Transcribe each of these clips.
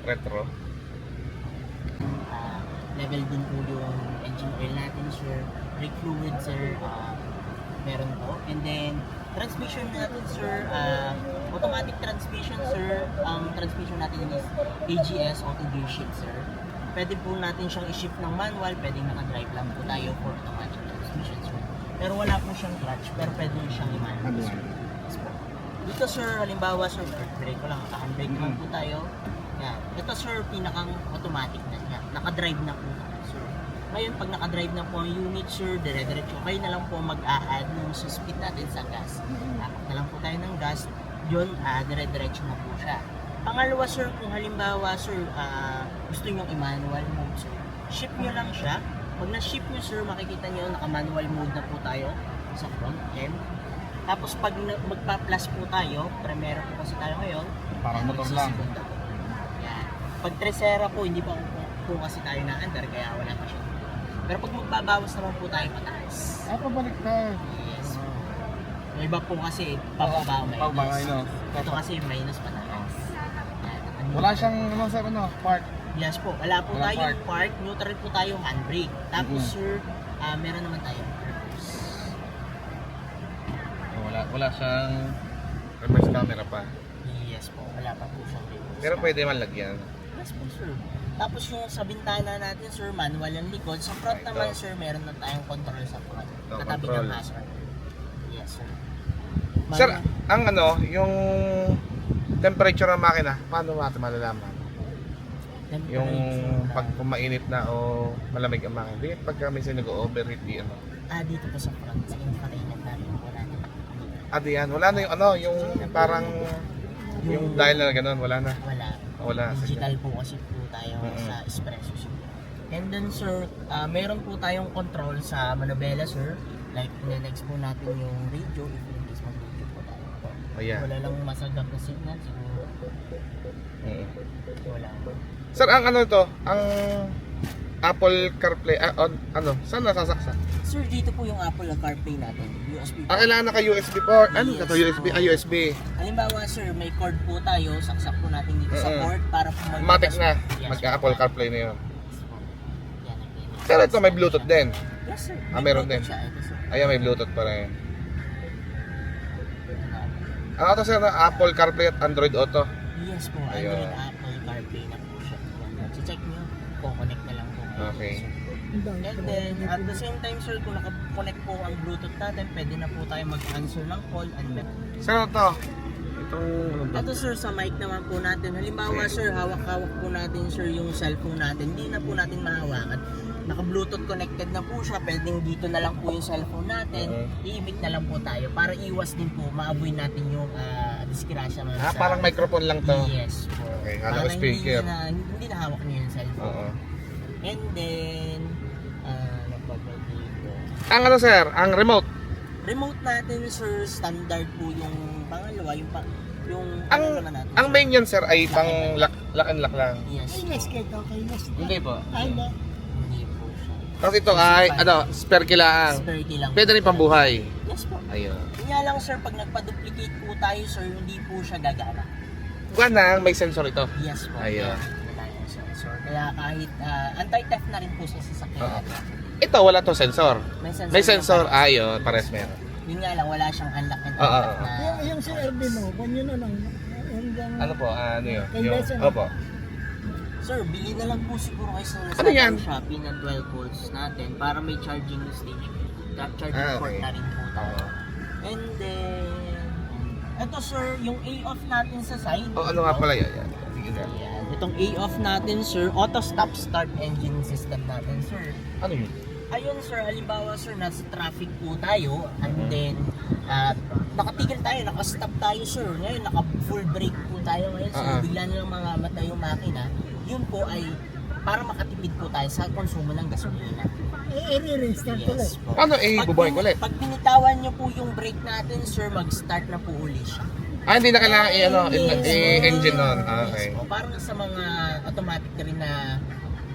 Retro. Level din po yung engine oil natin, sir. Brake fluid, sir. Meron po. And then, transmission natin, sir. Automatic transmission, sir. Ang transmission natin is AGS, auto gear shift, sir. Pwede po natin siyang i-shift ng manual. Pwedeng naka-drive lang po tayo for automatic transmission, sir. Pero wala po siyang clutch. Pero pwede siyang i-manual, sir. Yes, po. Dito, sir, halimbawa, sir, brake ko lang. Naka-handbrake naman po tayo. Yan. Ito, sir, pinakang automatic na yan. Naka-drive na po tayo, sir. Ngayon, pag naka-drive na po ang unit, sir, dire-diretso kayo na lang po mag-a-add nung speed natin sa gas. Takot na lang po tayo ng gas. Yun, dire-diretso na po siya. Pangalawa, sir, kung halimbawa, sir, gusto nyo i-manual mode, sir, shift nyo lang siya. Pag na-shift nyo, sir, makikita nyo, naka-manual mode na po tayo sa front end. Tapos pag magpa-plus po tayo, primera po kasi tayo ngayon, Parang motor lang. segunda po. Yan. Pag tercera po, hindi pa po kasi tayo na-under, kaya wala pa siya. Pero pag magbabawas naman po tayo pataas. Pabalik na. Yes. Yung iba po kasi pababa o minus. Pababa, no? Ito kasi minus pataas. Yan. Wala siyang, ano, sir, ano, park. Yes po. Wala po Walang tayong park. Neutral po tayong handbrake. Tapos sir, meron naman tayong reverse. Wala siyang reverse camera pa. Yes po. Wala pa po siyang reverse. Pero pwede man lagyan. Yes po, sir. Tapos yung sa bintana natin, sir, manual yung likod. Sa front Ito. naman, sir, meron na tayong control sa front. Ito, Katabi control. ng hazard. Yes, sir. Sir, ang ano, yung temperature ng makina, paano natin malalaman? Yung pag mainit na o malamig ang makina. Di pagka minsan nag-overheat di ano. dito po sa front, sa infotainment natin po natin. Diyan, wala na yung ano, yung parang yung dial na gano'n, wala na. Wala. Wala. Digital po kasi po tayo sa espresso, sir. And then, sir, meron po tayong control sa manubela, sir. Like, next po natin yung radio, if in case mag-radio po tayo. Ayan. Wala lang masagap na signal, siguro. Wala. Sir, ang ano to, ang Apple CarPlay, ano, saan nasasaksak? Sir, dito po yung Apple CarPlay natin, USB. Kailangan naka-USB port. Ano Yes. ka to? USB? USB. Halimbawa, sir, may cord po tayo, saksak po natin dito sa port para po Matic na. Yes, Magka-Apple CarPlay na yun. Yan, again. Pero ito may Bluetooth din. Yes, sir. Meron May din. siya. Ito, sir. Ayan, may Bluetooth pa rin. Ano to sir, Apple CarPlay at Android Auto? Yes po, Ayun. Android Apple CarPlay na po siya. Check nyo, connect na lang po. Okay. And then, at the same time, sir, kung naka-connect po ang Bluetooth natin, pwede na po tayo mag-answer ng call and message. Sir, ito. Itong ano ba? Ito, sir, sa mic naman po natin. Halimbawa, sir, hawak-hawak po natin, sir, yung cellphone natin. Hindi na po natin mahawakan. Naka-Bluetooth connected na po siya. Pwedeng dito na lang po yung cellphone natin. I-emit na lang po tayo para iwas din po, ma-avoid natin yung disgrasya. Parang microphone lang to. Yes po. Okay, Para halo speaker. Hindi na hawak niyo yung cellphone. Oo. And then, ano pa ba dito? Ang ano sir, ang remote. Remote natin, sir, standard po yung pangalawa, yung Ang naman natin, ang sir. main yan sir ay pang lock and lock lang. Yes. Hindi po. Hindi po siya. Tapos ito ay ano, spare kilaang. Spare key lang. Pwede rin pambuhay. Yes po. Ayun. Kanya lang, sir, pag nagpa-duplicate po tayo, sir, hindi po siya gagana. Ganang may sensor ito. Yes po. Ayun. Wala yung sensor. Kaya kahit anti-theft na rin po sa sasakyan Oo. natin. Ito wala to sensor. May sensor. na Ayun, pares meron. Yun nga lang, wala siyang unlock and Oo, unlock oo. na. Yung si RB mo, kanyo na lang. Hanggang... Ano po? Ano yun? Kay Yung, Besa, opo. Sir, bili na lang po siguro kayo sa Ano yan? Shopee ng 12 volts natin para may charging station. Charging Ah, port okay. na rin po tayo. And then, ito sir, yung A-off natin sa side. Oh, ano nga pala yan? Yan. Sige sir. Ayan. Itong A-off natin sir, auto stop start engine system natin sir. Ano yun? Ayun sir, halimbawa sir, nasa traffic po tayo and then nakatigil tayo, nakastop tayo sir. Ngayon, naka full brake po tayo ngayon sir. Bigla nilang mamamatay yung makina. Yun po ay para makatipid po tayo sa konsumo ng gasolina. I-restart ulit. Yes po. Ano bubuhay ko ulit? Pag binitawan nyo po yung brake natin sir, mag-start na po uli siya. Hindi na kailangan i-engine nun. Yes Okay. po. Parang sa mga automatic rin na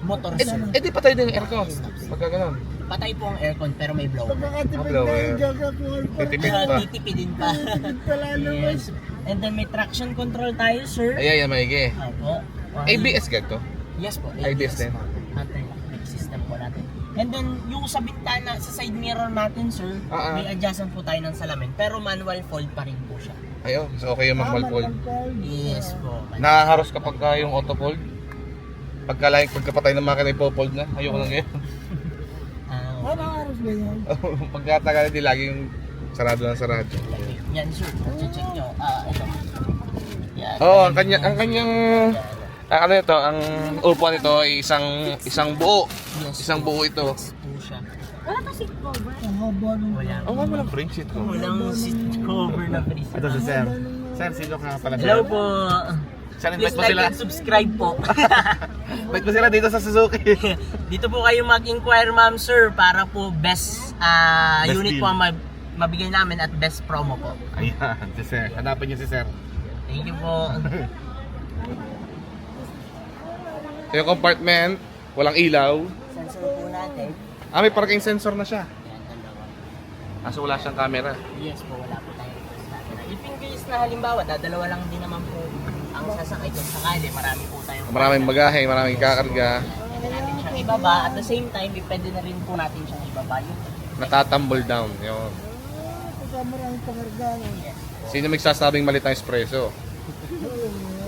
motor Eh, sir. di patay din yung aircon. Pagka ganun. Patay po ang aircon pero may blower. Pagkakatipid Blower. na yung jaga ko. Titipid pa. Titipidin pa. Titipid pala naman. Yes. And then may traction control tayo sir. Ayan, maigi. Opo. ABS ganito. Yes po, ABS din. po. Anti-lock system po natin. And then, yung sa bintana, sa side mirror natin, sir, may adjustment po tayo ng salamin. Pero manual fold pa rin po siya. Ayo, so okay yung manual fold. Yes po. Nakaharos kapag yung auto fold. Pagkapatay ng makina ipo-fold na. Ayoko lang yun. Ano oras ba yan? Pagkatagal hindi lagi yung sarado ng sarado. Yan, sir. Check nyo. Ito. Yan. Oo, ang kanyang ano ito, ang upuan nito ay isang buo. Yes. Isang buo ito. Yes po siya. Ang haba nung... Wala. Oh, walang frame seat ko. Walang seat cover na freeze. Ito si Sir. Sir, sino ka pala? Hello po. Sir, Please invite mo like sila. and subscribe po. Invite mo sila dito sa Suzuki. Dito po kayo mag-inquire, ma'am, sir, para po best, Best unit deal. po ang mabigay namin at best promo po. Ayan, si Sir. Hanapin niyo si Sir. Thank you po. Ito yung compartment, walang ilaw. Sensor po natin. May parking sensor na siya. Yan, dalawa. Kaso wala siyang camera. Yes po, wala po tayong request natin. If in case na halimbawa, dadalawa lang din naman po ang sasakay kung sakali, marami po tayong Maraming bagahe, maraming kakarga. Pwede natin siyang ibaba. At the same time, pwede na rin po natin siyang ibaba. Yung Natatumble down. Yun. Kasama rin ang pangargano. Sino magsasabing malit ang espresso?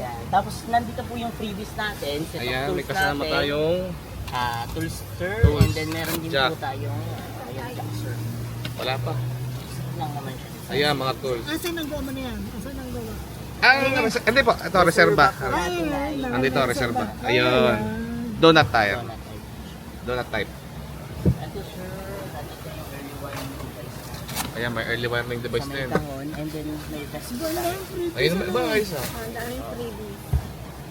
yan. Tapos nandito po yung freebies natin. Set of Ayan, tools may kasama natin. tayong Tools, sir. Tools. And then meron din Jack. po tayong jack, sir. wala pa. Lang naman siya. Ayan, mga tools. Asan ang gawa na yan? Asan ang gawa? Hindi po, ito, reserva. Nandito, reserva. Ayun. Donut tire. Donut type. Ito, sir. Nandito yung early warning device. Ayan, may early warning device Sa na may yun. tangon. And then may vest. Ayun, iba ayos ah.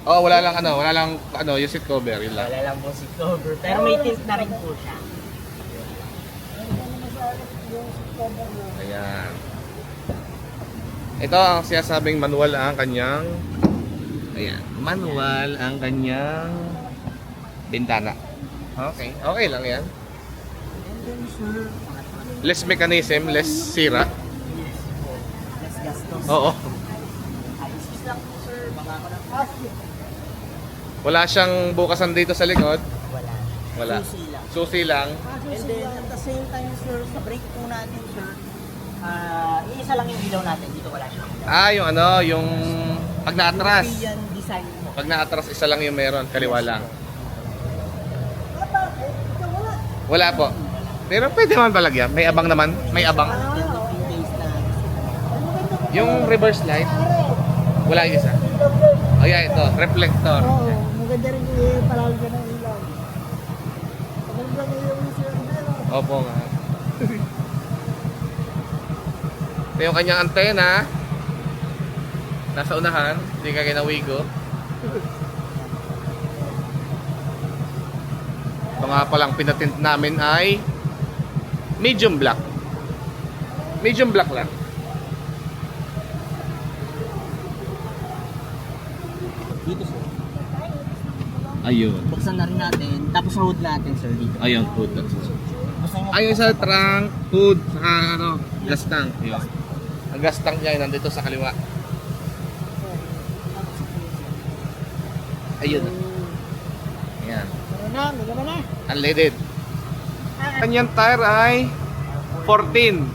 Oh, wala lang yung seat cover, yun lang. Wala lang po si cover. Pero may tint na rin po siya. Ayan. Ito ang sinasabing manual ang kanyang manual ang kanyang bintana. Okay. Okay lang yan. And then, sir, Less mechanism, less sira. yes po. Less gastos. Oo. Ayos lang po, sir. Baka ko lang. Wala siyang bukasan dito sa likod. Wala. Wala. Susi lang. Susi lang. And then, at the same time, sir, sa brake po natin, sir, iisa lang yung ilaw natin. Dito wala siya. Yung pag naatras. European design po. Pag naatras, isa lang yung meron, kaliwa lang. Wala po. Pero pwede naman palagyan. May abang naman. May abang. Then, in case na Yung reverse light, wala yung isa. Oh yeah, ito. Reflector. Oo, maganda rin kung palagi ka ng ilaw. Maganda rin yung siya. Opo nga. Ito yung kanyang antena. Nasa unahan. Hindi ka kinawigo. Ito nga palang pinatint namin ay medium black. Medium black lang. dito, sir. Ayun. Buksan na rin natin. Tapos hood natin, sir, dito. Ayun, hood. Buksan nyo. Ayun sa trunk, hood, saka gas tank. Ayun. Ang gas tank niya nandito sa kaliwa. Ayun. Ayan. Ano na? Unleaded. Kanyang tire ay 14.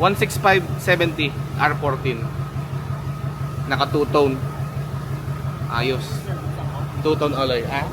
165/70 R14. Naka two-tone. Ayos. Two-tone alloy. Ah?